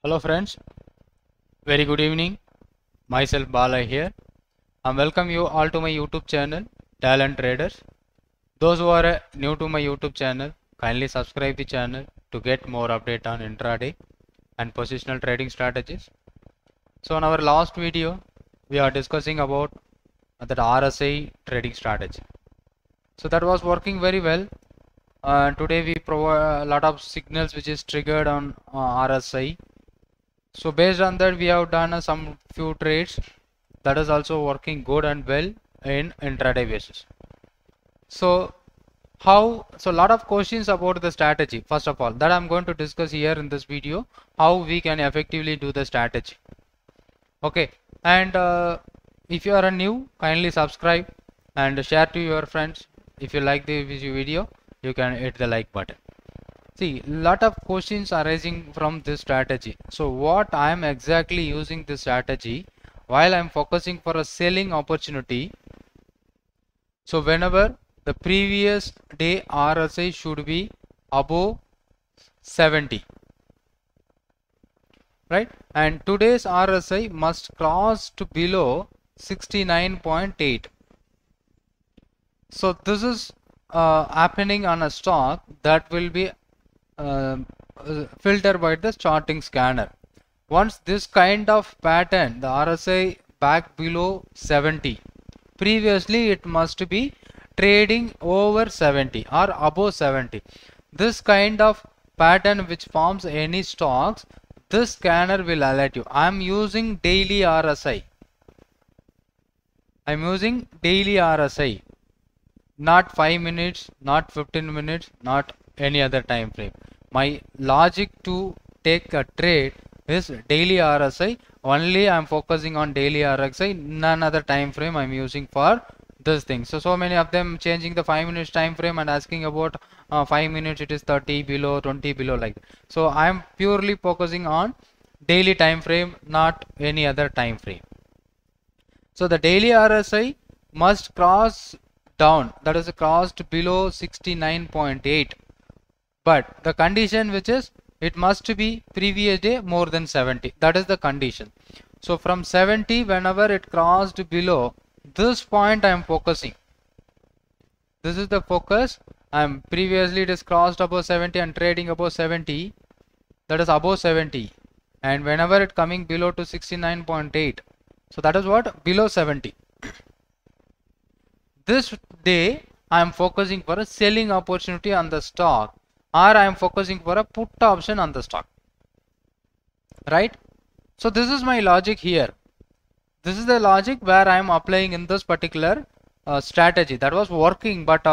Hello friends, very good evening. Myself Bala here. I welcome you all to my YouTube channel Talent Traders. Those who are new to my YouTube channel, kindly subscribe the channel to get more update on intraday and positional trading strategies. So in our last video, we are discussing about that RSI trading strategy. So that was working very well. Today we provide a lot of signals which is triggered on RSI. So based on that, we have done some few trades that is also working good and well in intraday basis. So a lot of questions about the strategy. First of all, that I'm going to discuss here in this video, how we can effectively do the strategy. Okay, and if you are a new, kindly subscribe and share to your friends. If you like the video, you can hit the like button. See, lot of questions arising from this strategy. So what I am exactly using this strategy while I am focusing for a selling opportunity. So whenever the previous day RSI should be above 70, right? And today's RSI must cross to below 69.8. So this is happening on a stock that will be filtered by the charting scanner. Once this kind of pattern, the RSI back below 70, previously it must be trading over 70 or above 70. This kind of pattern which forms any stocks, this scanner will alert you. I am using daily RSI. I am using daily RSI, not 5 minutes, not 15 minutes, not any other time frame. My logic to take a trade is daily RSI. Only I am focusing on daily RSI, none other time frame I am using for this thing. So many of them changing the 5 minutes time frame and asking about 5 minutes it is 30 below, 20 below, like that. So I am purely focusing on daily time frame, not any other time frame. So the daily RSI must cross down, that is crossed below 69.8. But the condition which is, it must be previous day more than 70. That is the condition. So from 70, whenever it crossed below this point, I am focusing. This is the focus. I am previously it is crossed above 70 and trading above 70. That is above 70. And whenever it coming below to 69.8. So that is what? Below 70. This day I am focusing for a selling opportunity on the stock, or I am focusing for a put option on the stock, right? So this is my logic here. This is the logic where I am applying in this particular strategy that was working. But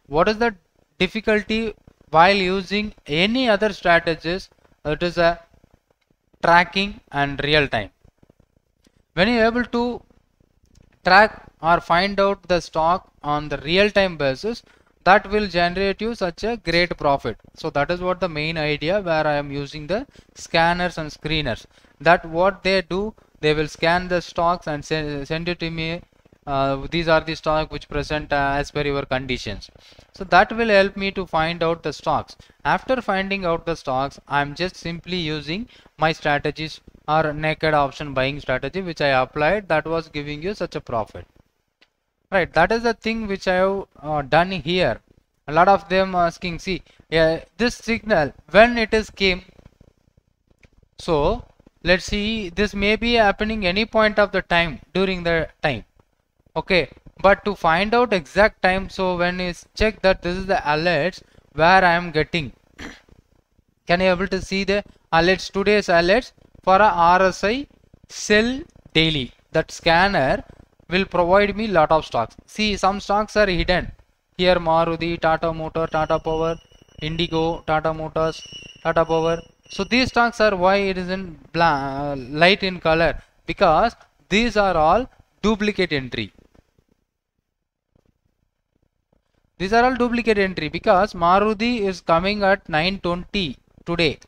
what is the difficulty while using any other strategies? It is a tracking and real time. When you are able to track or find out the stock on the real time basis, that will generate you such a great profit. So that is what the main idea where I am using the scanners and screeners. That what they do, they will scan the stocks and send it to me. These are the stocks which present as per your conditions. So that will help me to find out the stocks. After finding out the stocks, I am just simply using my strategies or naked option buying strategy which I applied, that was giving you such a profit. Right, that is the thing which I have done here. A lot of them asking, see, this signal when it is came. So let's see, this may be happening any point of the time during the time. Okay, but to find out exact time, so when is check that this is the alerts where I am getting. Can you able to see the alerts, today's alerts for a RSI sell daily? That scanner will provide me lot of stocks. See, some stocks are hidden here: Maruti, Tata Motor, Tata Power, Indigo, Tata Motors, Tata Power. So these stocks are why it is in light in color, because these are all duplicate entry. These are all duplicate entry because Maruti is coming at 9:20 today,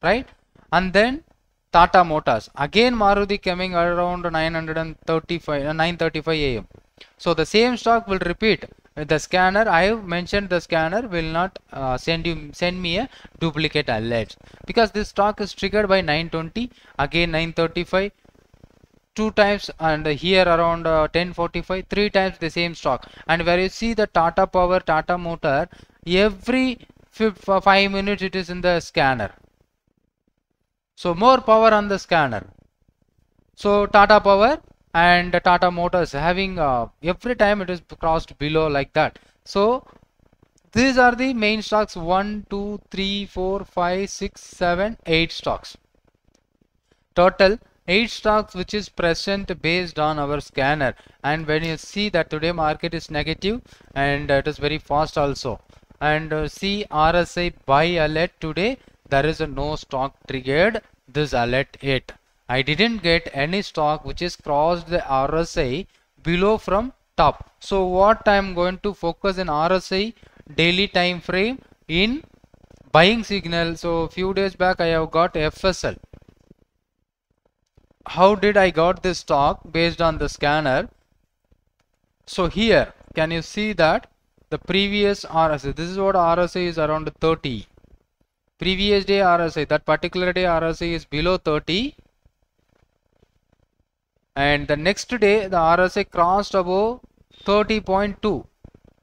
right? And then Tata Motors, again Maruti coming around 9:35 am. So the same stock will repeat the scanner, I have mentioned the scanner will not send me a duplicate alert, because this stock is triggered by 9:20, again 9:35, two times, and here around 10:45, three times the same stock. And where you see the Tata Power, Tata Motor, every 5 minutes it is in the scanner. So more power on the scanner. So Tata Power and Tata Motors having every time it is crossed below like that. So these are the main stocks: 1, 2, 3, 4, 5, 6, 7, 8 stocks. Total 8 stocks which is present based on our scanner. And when you see that today market is negative and it is very fast also, and see RSI buy alert today, there is no stock triggered this alert yet. I didn't get any stock which is crossed the RSI below from top. So what I am going to focus in RSI daily time frame in buying signal. So few days back I have got FSL. How did I got this stock? Based on the scanner. So here can you see that the previous RSI, this is what RSI is around 30. Previous day RSI, that particular day RSI is below 30. And the next day the RSI crossed above 30.2,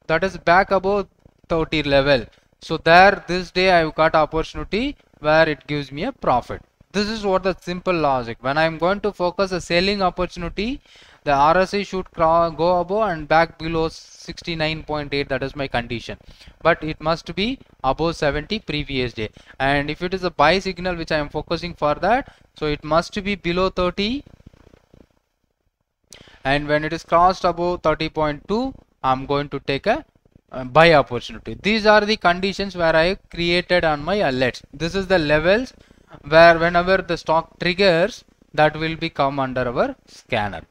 that is back above 30 level. So there this day I have got opportunity where it gives me a profit. This is what the simple logic. When I am going to focus a selling opportunity, the RSI should go above and back below 69.8, that is my condition. But it must be above 70 previous day. And if it is a buy signal which I am focusing for that, so it must be below 30. And when it is crossed above 30.2, I am going to take a buy opportunity. These are the conditions where I created on my alerts. This is the levels where whenever the stock triggers, that will be come under our scanner.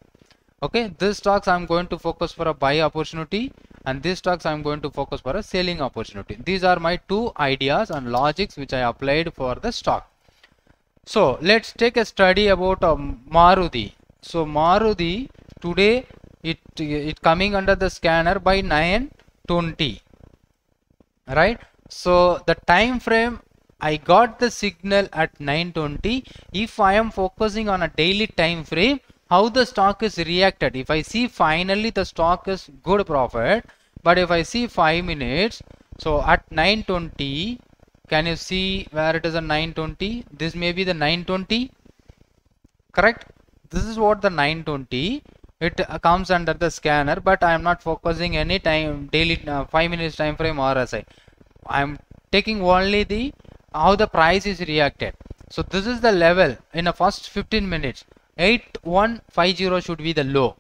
Okay, these stocks I am going to focus for a buy opportunity, and these stocks I am going to focus for a selling opportunity. These are my two ideas and logics which I applied for the stock. So let's take a study about Maruti. So Maruti today it coming under the scanner by 9:20, right? So the time frame I got the signal at 9:20. If I am focusing on a daily time frame, how the stock is reacted. If I see finally the stock is good profit, but if I see 5 minutes, so at 9:20, can you see where it is a 9:20? This may be the 9:20, correct? This is what the 9:20, it comes under the scanner, but I am not focusing any time daily 5 minutes time frame RSI. I am taking only the how the price is reacted. So this is the level in the first 15 minutes. 8150 should be the low,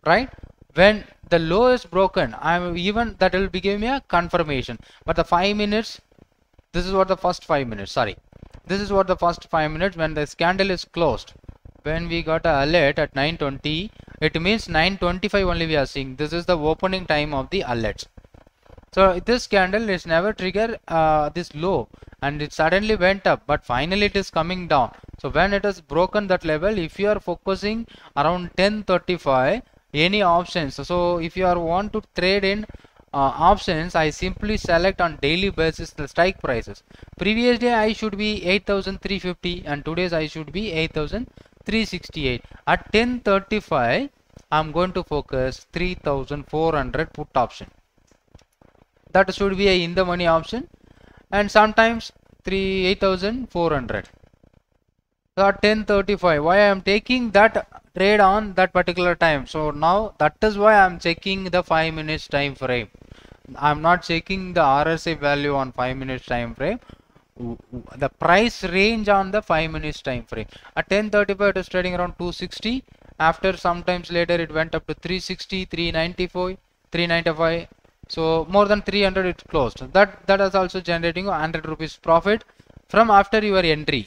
right? When the low is broken, even that will give me a confirmation. But the 5 minutes, this is what the first 5 minutes, sorry, this is what the first 5 minutes when the candle is closed. When we got a alert at 9:20, it means 9:25 only we are seeing. This is the opening time of the alerts. So this candle is never trigger this low, and it suddenly went up, but finally it is coming down. So when it has broken that level, if you are focusing around 10:35 any options, so if you are want to trade in options, I simply select on daily basis the strike prices. Previous day I should be 8,350 and today's I should be 8,368. At 10:35 I am going to focus 3,400 put option. That should be a in the money option, and sometimes 8,400. So at 10:35, why I am taking that trade on that particular time. So now that is why I am checking the 5 minutes time frame. I am not checking the RSI value on 5 minutes time frame. The price range on the 5 minutes time frame. At 10:35 it is trading around 260. After sometimes later it went up to 360, 394, 395. So more than 300 it closed. That is also generating 100 rupees profit from after your entry.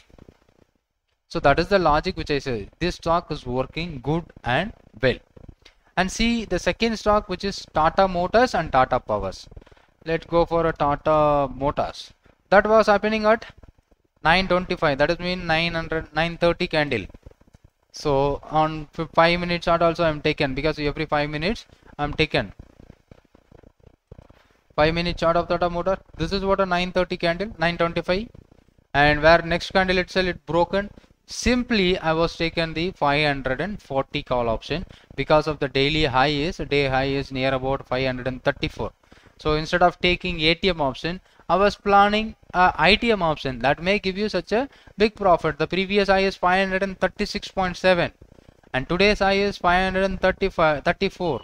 So that is the logic which I say. This stock is working good and well. And see the second stock, which is Tata Motors and Tata Powers. Let's go for a Tata Motors. That was happening at 9:25. That is mean 930 candle. So on 5 minutes chart also I am taken, because every 5 minutes I am taken. 5-minute chart of Tata Motor. This is what a 930 candle, 925, and where next candle itself it broken. Simply I was taken the 540 call option because of the daily high day high is near about 534. So instead of taking ATM option, I was planning ITM option that may give you such a big profit. The previous high is 536.7 and today's high is 534.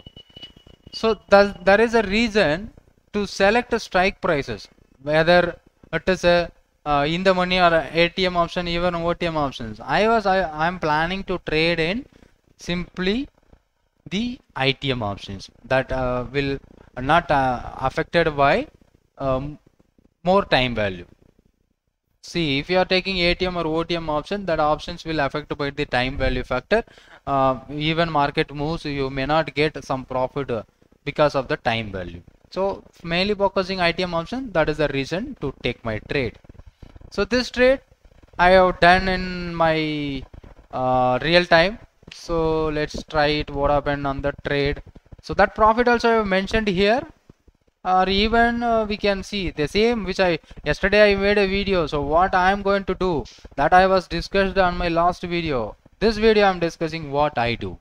So there is a reason to select a strike prices, whether it is a in the money or ATM option, even OTM options. I'm planning to trade in simply the ITM options that will not affected by more time value. See, if you are taking ATM or OTM option, that options will affect by the time value factor. Even market moves, you may not get some profit because of the time value. So mainly focusing ITM option, that is the reason to take my trade. So this trade I have done in my real time. So let's try it what happened on the trade. So that profit also I have mentioned here, or even we can see the same which yesterday I made a video. So what I am going to do, that I was discussed on my last video. This video I am discussing what I do.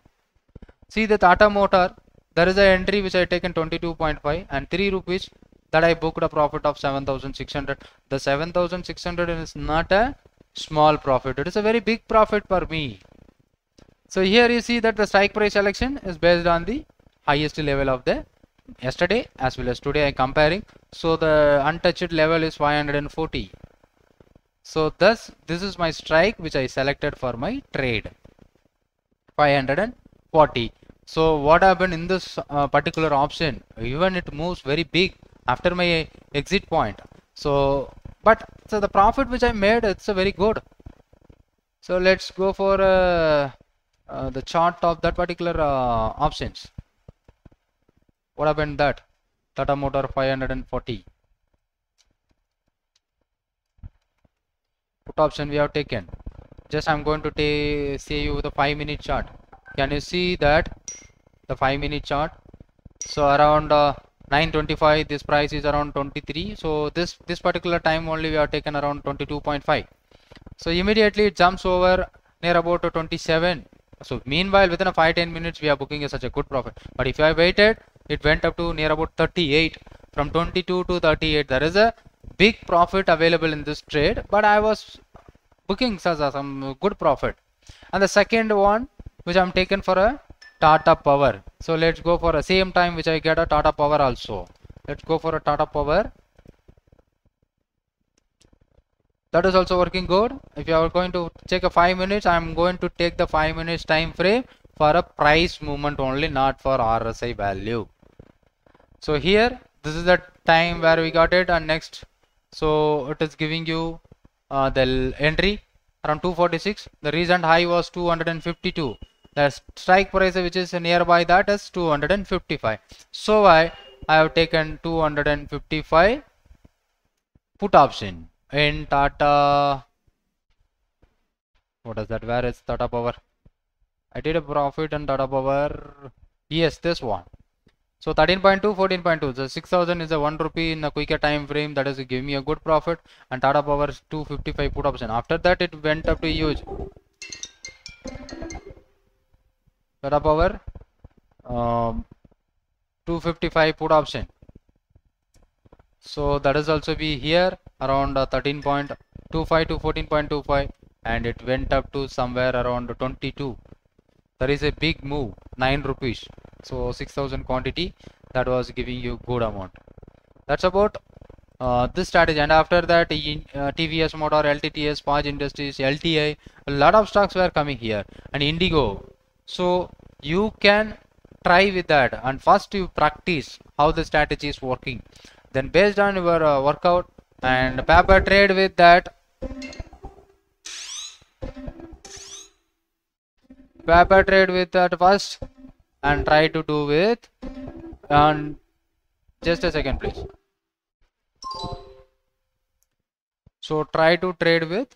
See the Tata Motor, there is an entry which I taken 22.5 and 3 rupees that I booked a profit of 7,600. The 7,600 is not a small profit. It is a very big profit for me. So here you see that the strike price selection is based on the highest level of the yesterday as well as today I comparing. So the untouched level is 540. So thus this is my strike which I selected for my trade, 540. So what happened in this particular option, even it moves very big after my exit point. So the profit which I made, it's a very good. So let's go for the chart of that particular options. What happened that Tata Motor 540 put option we have taken. Just I'm going to say you the 5-minute chart. Can you see that the 5-minute chart? So around 925, this price is around 23. So this particular time only we have taken around 22.5. So immediately it jumps over near about 27. So meanwhile within a 5-10 minutes we are booking such a good profit. But if I waited, it went up to near about 38. From 22 to 38, there is a big profit available in this trade, but I was booking some good profit. And the second one which I'm taken for a Tata Power. So let's go for a same time which I get a Tata Power also. Let's go for a Tata Power. That is also working good. If you are going to check a 5 minutes, I'm going to take the 5 minutes time frame for a price movement only, not for RSI value. So here this is the time where we got it, and next so it is giving you the entry around 246. The recent high was 252. The strike price which is nearby that is 255. So I have taken 255 put option in Tata. What is that? Where is Tata Power? I did a profit in Tata Power. Yes, this one. So 13.2, 14.2. So 6,000 is a 1 rupee in a quicker time frame. That is giving me a good profit. And Tata Power 255 put option. After that, it went up to huge. Tata Power 255 put option. So that is also be here around 13.25 to 14.25, and it went up to somewhere around 22. There is a big move, 9 rupees. So 6,000 quantity, that was giving you good amount. That's about this strategy. And after that, TVS Motor, LTTS, Page Industries, LTI, a lot of stocks were coming here, and Indigo. So you can try with that, and first you practice how the strategy is working. Then based on your workout and paper trade with that. Paper trade with that first, and try to do with, and just a second please. So try to trade with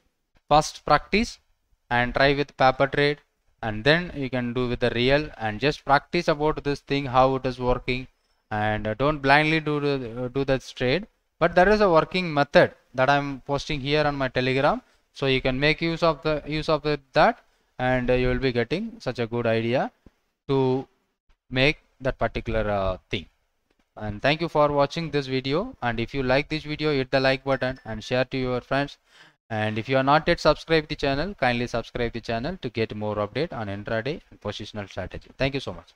first practice and try with paper trade, and then you can do with the real, and just practice about this thing, how it is working, and don't blindly do that trade. But there is a working method that I'm posting here on my Telegram, so you can make use of that, and you will be getting such a good idea to make that particular thing. And thank you for watching this video, and if you like this video, hit the like button and share to your friends. And if you are not yet subscribed the channel, kindly subscribe the channel to get more update on intraday and positional strategy. Thank you so much.